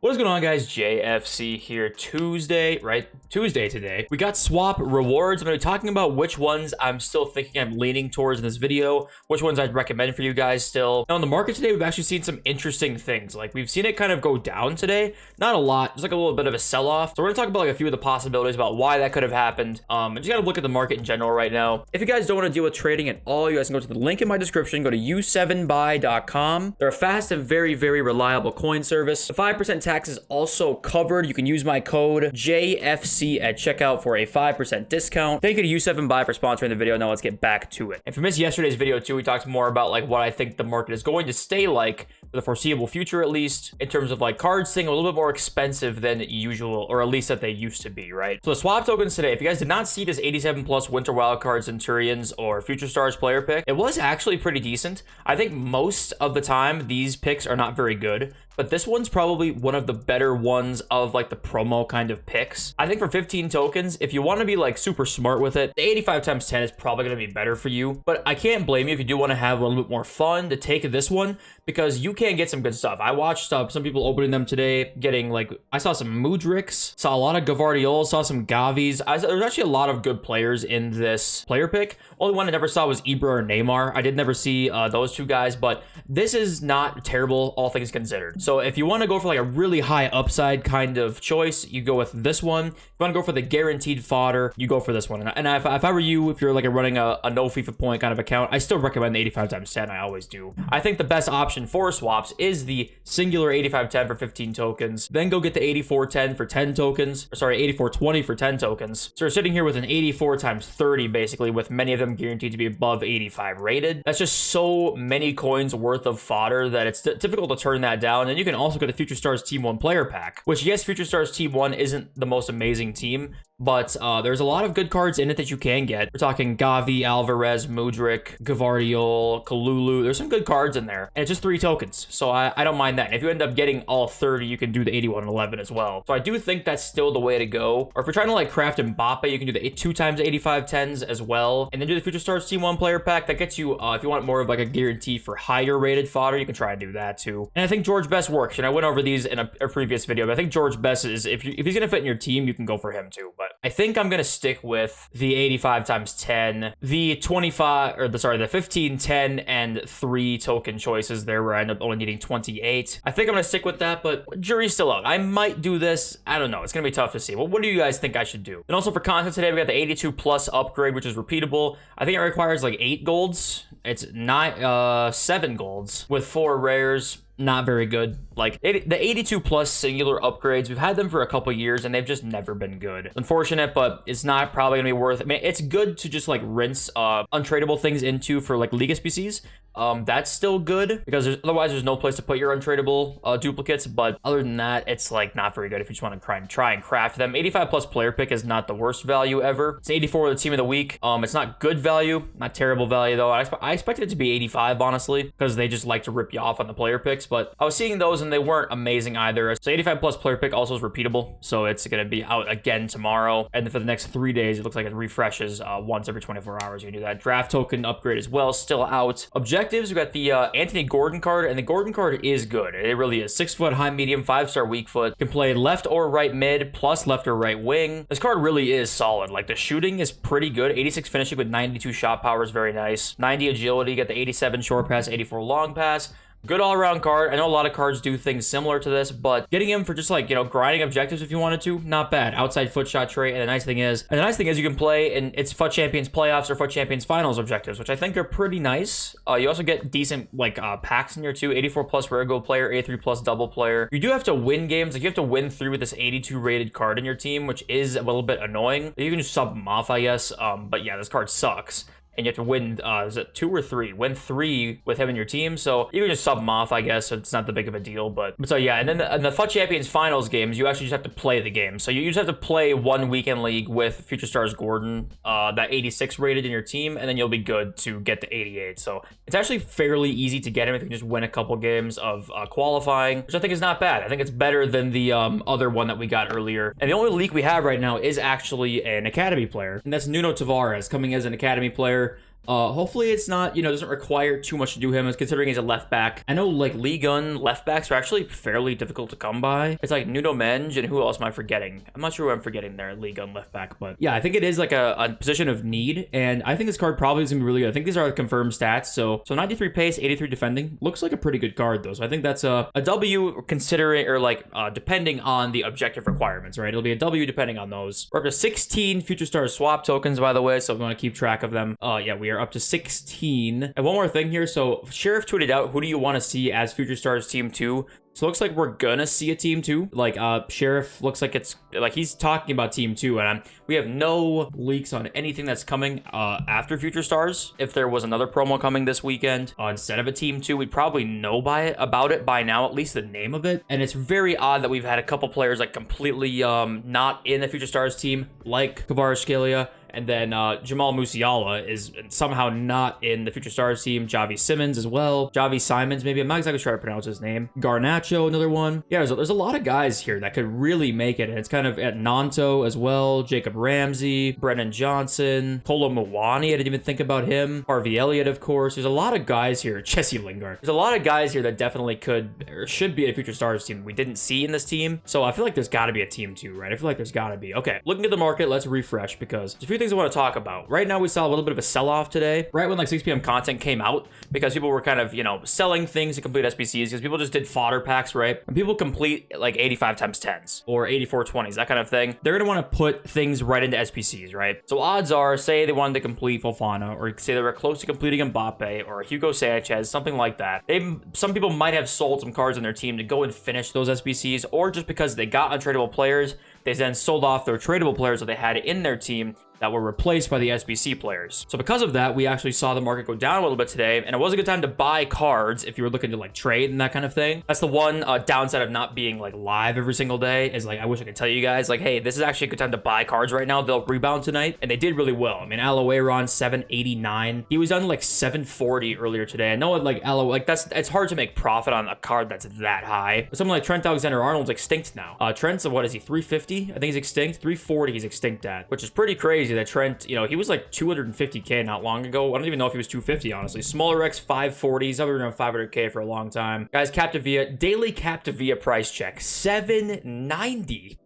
What's going on, guys? JFC here. Tuesday, right? Tuesday today. We got swap rewards. I'm going to be talking about which ones I'm still thinking I'm leaning towards in this video, which ones I'd recommend for you guys still. Now, in the market today, we've actually seen some interesting things. Like, we've seen it kind of go down today. Not a lot, just like a little bit of a sell-off. So we're going to talk about like a few of the possibilities about why that could have happened. And just got to look at the market in general right now. If you guys don't want to deal with trading at all, you guys can go to the link in my description. Go to u7buy.com. They're a fast and very, very reliable coin service. The 5% tax is also covered. You can use my code JFC at checkout for a 5% discount. Thank you to U7Buy for sponsoring the video. Now let's get back to it. If you missed yesterday's video too, we talked more about like what I think the market is going to stay like for the foreseeable future, at least in terms of like cards staying a little bit more expensive than usual, or at least that they used to be, right? So the swap tokens today, if you guys did not see this 87 plus Winter Wildcard Centurions or Future Stars player pick, it was actually pretty decent. I think most of the time these picks are not very good, but this one's probably one of the better ones of like the promo kind of picks. I think for 15 tokens, if you want to be like super smart with it, the 85 times 10 is probably going to be better for you. But I can't blame you if you do want to have a little bit more fun to take this one, because you can get some good stuff. I watched some people opening them today, getting like, I saw some Mudriks, saw a lot of Gavardiols, saw some Gavis. There's actually a lot of good players in this player pick. Only one I never saw was Ibra or Neymar. I did never see those two guys, but this is not terrible, all things considered. So if you want to go for like a really high upside kind of choice, you go with this one. If you want to go for the guaranteed fodder, you go for this one. And if I were you, if you're like running a no FIFA point kind of account, I still recommend the 85 times 10. I always do. I think the best option for swaps is the singular 85-10 for 15 tokens. Then go get the 84-10 for 10 tokens. Or sorry, 84-20 for 10 tokens. So we're sitting here with an 84 times 30, basically, with many of them guaranteed to be above 85 rated. That's just so many coins worth of fodder that it's difficult to turn that down. And you can also get the Future Stars Team 1 player pack, which, yes, Future Stars Team 1 isn't the most amazing team, but there's a lot of good cards in it that you can get. We're talking Gavi, Alvarez, Mudrik, Gavardiol, Kalulu. There's some good cards in there. And it's just 3 tokens, so I don't mind that. And if you end up getting all 30, you can do the 81-11 as well. So I do think that's still the way to go. Or if you're trying to like craft Mbappe, you can do the 2 times 85-10s as well. And then do the Future Stars Team 1 player pack. That gets you, if you want more of like a guarantee for higher rated fodder, you can try and do that too. And I think George Best works. And I went over these in a previous video, but I think George Best is, if he's going to fit in your team, you can go for him too. But I think I'm going to stick with the 85 times 10, the 25, or the 15, 10, and 3 token choices there where I end up only needing 28. I think I'm going to stick with that, but jury's still out. I might do this. I don't know. It's going to be tough to see. Well, what do you guys think I should do? And also for content today, we got the 82 plus upgrade, which is repeatable. I think it requires like 8 golds. It's 7 golds with 4 rares. Not very good. Like the 82 plus singular upgrades, we've had them for a couple years and they've just never been good. Unfortunate, but it's not probably gonna be worth it. I mean, it's good to just like rinse untradeable things into for like League SBCs. That's still good because otherwise there's no place to put your untradeable duplicates. But other than that, it's like not very good if you just want to try and craft them. 85 plus player pick is not the worst value ever. It's 84 with the team of the week. It's not good value, not terrible value though. I expected it to be 85 honestly, because they just like to rip you off on the player picks. But I was seeing those and they weren't amazing either. So 85 plus player pick also is repeatable. So it's going to be out again tomorrow. And for the next 3 days, it looks like it refreshes once every 24 hours. You can do that. Draft token upgrade as well, still out. Objectives, we got the Anthony Gordon card, and the Gordon card is good. It really is. 6 foot, high, medium, 5-star, weak foot. Can play left or right mid, plus left or right wing. This card really is solid. Like the shooting is pretty good. 86 finishing with 92 shot power is very nice. 90 agility, got the 87 short pass, 84 long pass. Good all-around card. I know a lot of cards do things similar to this, but getting him for just like, you know, grinding objectives if you wanted to, not bad. Outside foot shot trait, and the nice thing is you can play in its FUT Champions playoffs or FUT Champions finals objectives, which I think are pretty nice. You also get decent like packs in here too. 84 plus rare gold player, 83 plus double player. You do have to win games. Like you have to win through with this 82 rated card in your team, which is a little bit annoying. You can just sub them off, I guess. But yeah, this card sucks. And you have to win, is it 2 or 3? Win 3 with him in your team. So you can just sub him off, I guess. So it's not that big of a deal. But so yeah, and then in the FUT Champions finals games, you actually just have to play the game. So you just have to play 1 weekend league with Future Stars Gordon, that 86 rated in your team, and then you'll be good to get the 88. So it's actually fairly easy to get him if you can just win a couple games of qualifying, which I think is not bad. I think it's better than the other one that we got earlier. And the only leak we have right now is actually an academy player, and that's Nuno Tavares coming as an academy player. Hopefully it's not, doesn't require too much to do him, considering he's a left back. I know like League One left backs are actually fairly difficult to come by. It's like Nuno Mendes, and who else am I forgetting? I'm not sure who I'm forgetting there, League One left back, but yeah, I think it is like a position of need, and I think this card probably is gonna be really good. I think these are the confirmed stats. So 93 pace, 83 defending, looks like a pretty good card though. So I think that's a W considering, or like depending on the objective requirements, right? It'll be a W depending on those. We're up to 16 Future Stars swap tokens, by the way, so if you want to keep track of them. Yeah, we are up to 16. And one more thing here. So Sheriff tweeted out, who do you want to see as Future Stars Team 2? So it looks like we're gonna see a Team 2. Like Sheriff looks like it's like he's talking about Team 2, and we have no leaks on anything that's coming after Future Stars. If there was another promo coming this weekend instead of a Team 2, we'd probably know about it by now, at least the name of it. And it's very odd that we've had a couple players like completely not in the Future Stars team, like Kvaratskhelia. And then Jamal Musiala is somehow not in the Future Stars team. Javi Simmons as well. Javi Simons, maybe. I'm not exactly sure how to pronounce his name. Garnacho, another one. Yeah, there's a lot of guys here that could really make it. And it's kind of at Nanto as well. Jacob Ramsey, Brennan Johnson, Kolo Muani. I didn't even think about him. Harvey Elliott, of course. There's a lot of guys here. Jesse Lingard. There's a lot of guys here that definitely could or should be a Future Stars team we didn't see in this team. So I feel like there's got to be a Team 2, right? I feel like there's got to be. Okay, looking at the market, let's refresh because there's a few things I want to talk about. Right now, we saw a little bit of a sell-off today, right when like 6 p.m. content came out, because people were kind of, selling things to complete SBCs, because people just did fodder packs, right? And people complete like 85 times 10s or 84 20s, that kind of thing. They're going to want to put things right into SBCs, right? So odds are, say they wanted to complete Fofana, or say they were close to completing Mbappe or Hugo Sanchez, something like that. Some people might have sold some cards on their team to go and finish those SBCs, or just because they got untradeable players, they then sold off their tradable players that they had in their team that were replaced by the SBC players. So because of that, we actually saw the market go down a little bit today, and it was a good time to buy cards if you were looking to like trade and that kind of thing. That's the one downside of not being like live every single day, is like I wish I could tell you guys like, hey, this is actually a good time to buy cards right now. They'll rebound tonight, and they did really well. I mean, Aloe 789. He was on like 740 earlier today. I know it like Aloe, like it's hard to make profit on a card that's that high. But someone like Trent Alexander-Arnold's extinct now. Trent's what is he, 350? I think he's extinct. 340 he's extinct at, which is pretty crazy that Trent, he was like 250k not long ago. I don't even know if he was 250, honestly. Smaller X 540. He's up around 500k for a long time. Guys, Captivia, daily Captivia price check, 790.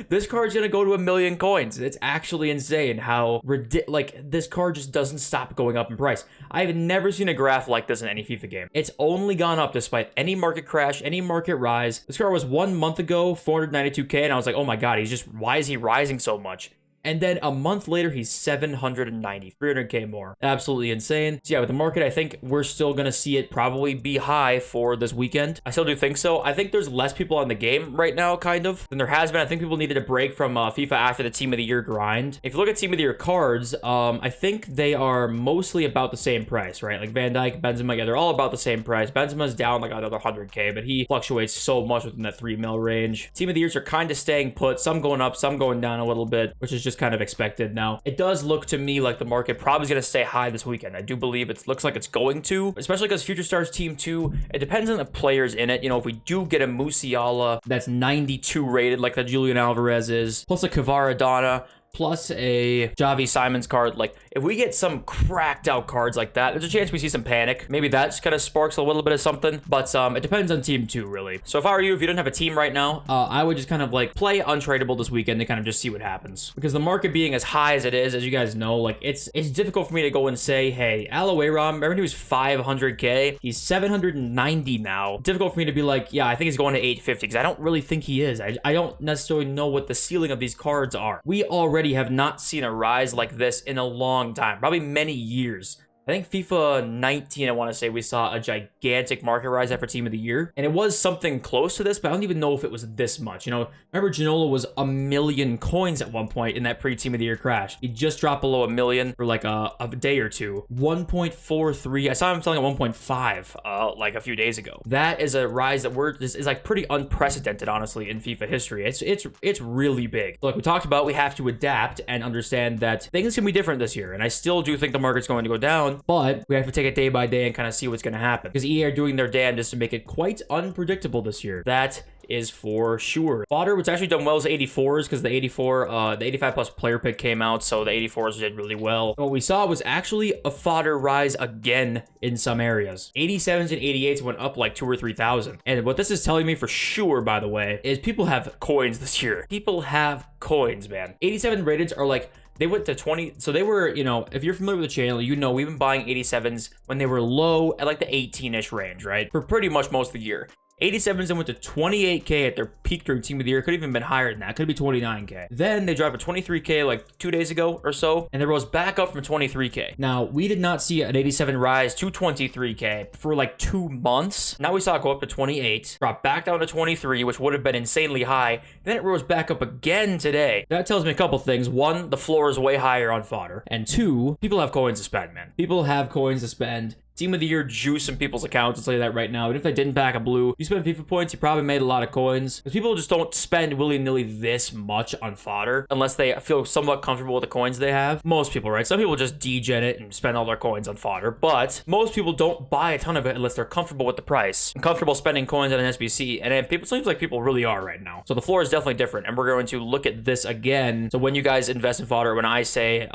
This card's gonna go to 1 million coins. It's actually insane how this card just doesn't stop going up in price. I've never seen a graph like this in any FIFA game. It's only gone up despite any market crash, any market rise. This card was 1 month ago 492k, and I was like, oh my god, why is he rising so much? And then a month later, he's 790, 300k more. Absolutely insane. So yeah, with the market, I think we're still going to see it probably be high for this weekend. I still do think so. I think there's less people on the game right now, kind of, than there has been. I think people needed a break from FIFA after the Team of the Year grind. If you look at Team of the Year cards, I think they are mostly about the same price, right? Like Van Dijk, Benzema, yeah, they're all about the same price. Benzema's down like another 100k, but he fluctuates so much within that 3 mil range. Team of the Years are kind of staying put, some going up, some going down a little bit, which is just kind of expected. Now, it does look to me like the market probably is going to stay high this weekend. I do believe it looks like it's going to, especially because Future Stars Team 2, it depends on the players in it. If we do get a Musiala that's 92 rated like that Julian Alvarez is, plus a Kvaradona, plus a Javi Simons card, like if we get some cracked out cards like that, there's a chance we see some panic. Maybe that kind of sparks a little bit of something, but it depends on Team 2, really. So if I were you, if you don't have a team right now, I would just kind of like play untradeable this weekend to kind of just see what happens. Because the market being as high as it is, as you guys know, like it's difficult for me to go and say, hey, Aloe, remember he was 500k? He's 790 now. Difficult for me to be like, yeah, I think he's going to 850, because I don't really think he is. I don't necessarily know what the ceiling of these cards are. We already have not seen a rise like this in a long time, probably many years. I think FIFA 19, I want to say, we saw a gigantic market rise after Team of the Year. And it was something close to this, but I don't even know if it was this much. Remember Ginola was 1 million coins at one point in that pre-Team of the Year crash. He just dropped below 1 million for like a day or two. 1.43. I saw him selling at 1.5 like a few days ago. That is a rise that is like pretty unprecedented, honestly, in FIFA history. It's really big. So like we talked about, we have to adapt and understand that things can be different this year. And I still do think the market's going to go down, but we have to take it day by day and kind of see what's going to happen, because EA are doing their damnedest to make it quite unpredictable this year. That is for sure. Fodder, what's actually done well is 84s because the 85 plus player pick came out, so the 84s did really well. What we saw was actually a fodder rise again in some areas. 87s and 88s went up like 2,000 or 3,000. And what this is telling me for sure, by the way, is people have coins this year. People have coins, man. 87 rateds are like, they went to 20. So they were, you know, if you're familiar with the channel, you know we've been buying 87s when they were low at like the 18-ish range, right? For pretty much most of the year. 87s and went to 28K at their peak during Team of the Year. Could have even been higher than that. Could be 29K. Then they dropped to 23K like 2 days ago or so, and they rose back up from 23K. Now, we did not see an 87 rise to 23K for like 2 months. Now we saw it go up to 28, drop back down to 23, which would have been insanely high. Then it rose back up again today. That tells me a couple things. One, the floor is way higher on fodder. And two, people have coins to spend, man. People have coins to spend. Team of the Year juice in people's accounts, I'll tell you that right now. And if they didn't pack a blue, you spend FIFA points, you probably made a lot of coins. Because people just don't spend willy-nilly this much on fodder unless they feel somewhat comfortable with the coins they have. Most people, right? Some people just degen it and spend all their coins on fodder. But most people don't buy a ton of it unless they're comfortable with the price and comfortable spending coins on an SBC. And it seems like people really are right now. So the floor is definitely different. And we're going to look at this again. So when you guys invest in fodder, when I say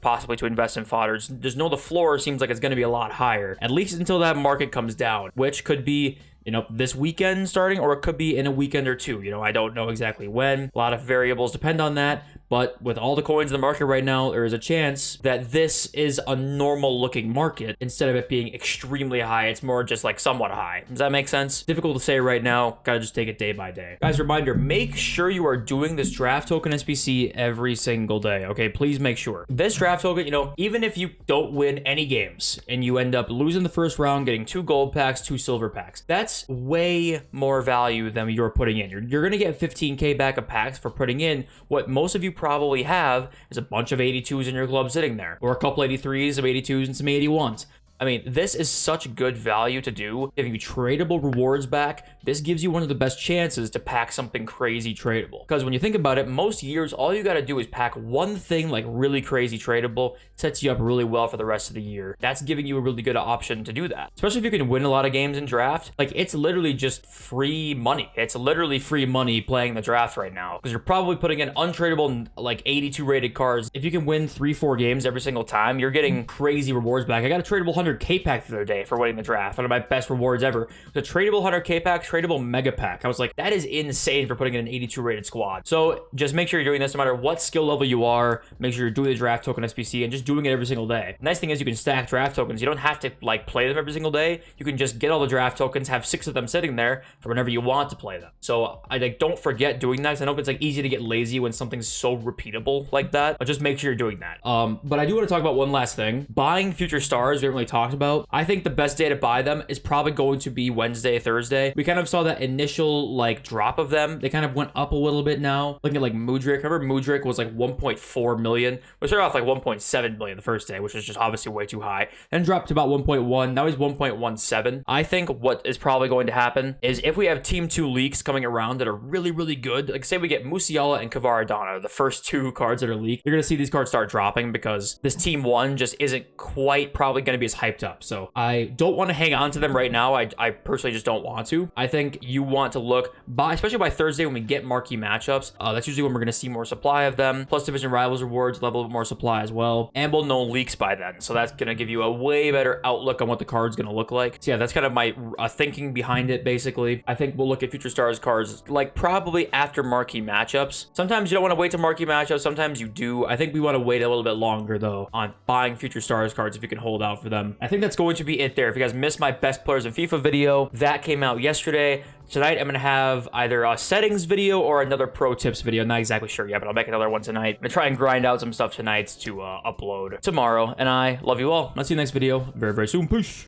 possibly to invest in fodder, just know the floor seems like it's going to be a lot higher. At least until that market comes down, which could be, you know, this weekend starting, or it could be in a weekend or two. You know, I don't know exactly when. A lot of variables depend on that. But with all the coins in the market right now, there is a chance that this is a normal looking market instead of it being extremely high. It's more just like somewhat high. Does that make sense? Difficult to say right now. Gotta just take it day by day. Guys, reminder, make sure you are doing this draft token SBC every single day. Okay, please make sure. This draft token, you know, even if you don't win any games and you end up losing the first round, getting 2 gold packs, 2 silver packs, that's way more value than you're putting in. You're gonna get 15K back of packs for putting in what most of you probably have is a bunch of 82s in your club sitting there, or a couple 83s, some 82s, and some 81s. I mean, this is such good value to do. Giving you tradable rewards back, this gives you one of the best chances to pack something crazy tradable. Because when you think about it, most years, all you got to do is pack one thing like really crazy tradable, sets you up really well for the rest of the year. That's giving you a really good option to do that. Especially if you can win a lot of games in draft. Like, it's literally just free money. It's literally free money playing the draft right now. Because you're probably putting in untradeable, like 82 rated cards. If you can win 3-4 games every single time, you're getting crazy rewards back. I got a tradable 100K pack the other day for winning the draft. One of my best rewards ever. The tradable 100K pack, tradable mega pack. I was like, that is insane for putting in an 82 rated squad. So just make sure you're doing this no matter what skill level you are. Make sure you're doing the draft token SBC and just doing it every single day. The nice thing is you can stack draft tokens. You don't have to like play them every single day. You can just get all the draft tokens, have 6 of them sitting there for whenever you want to play them. So I like don't forget doing that. I know it's like easy to get lazy when something's so repeatable like that, but just make sure you're doing that. But I do want to talk about one last thing. Buying future stars we haven't really talked about. I think the best day to buy them is probably going to be Wednesday, Thursday. We kind of saw that initial like drop of them. They kind of went up a little bit now. Looking at like Mudryk. Remember Mudryk was like 1.4 million. We started off like 1.7 million the first day, which is just obviously way too high. Then dropped to about 1.1. Now he's 1.17. I think what is probably going to happen is if we have Team 2 leaks coming around that are really, really good, like say we get Musiala and Kvaradona, the first 2 cards that are leaked, you're going to see these cards start dropping because this Team 1 just isn't quite probably going to be as hyped up. So I don't want to hang on to them right now. I personally just don't want to. I think you want to look by, especially by Thursday when we get marquee matchups. That's usually when we're going to see more supply of them. Plus division rivals rewards level a bit more supply as well. And we'll know leaks by then. So that's going to give you a way better outlook on what the card's going to look like. So yeah, that's kind of my thinking behind it, basically. I think we'll look at future stars cards like probably after marquee matchups. Sometimes you don't want to wait to marquee matchups. Sometimes you do. I think we want to wait a little bit longer though on buying future stars cards if you can hold out for them. I think that's going to be it there. If you guys missed my best players in FIFA video, that came out yesterday. Tonight, I'm going to have either a settings video or another pro tips video. I'm not exactly sure yet, but I'll make another one tonight. I'm going to try and grind out some stuff tonight to upload tomorrow. And I love you all. I'll see you next video very, very soon. Peace.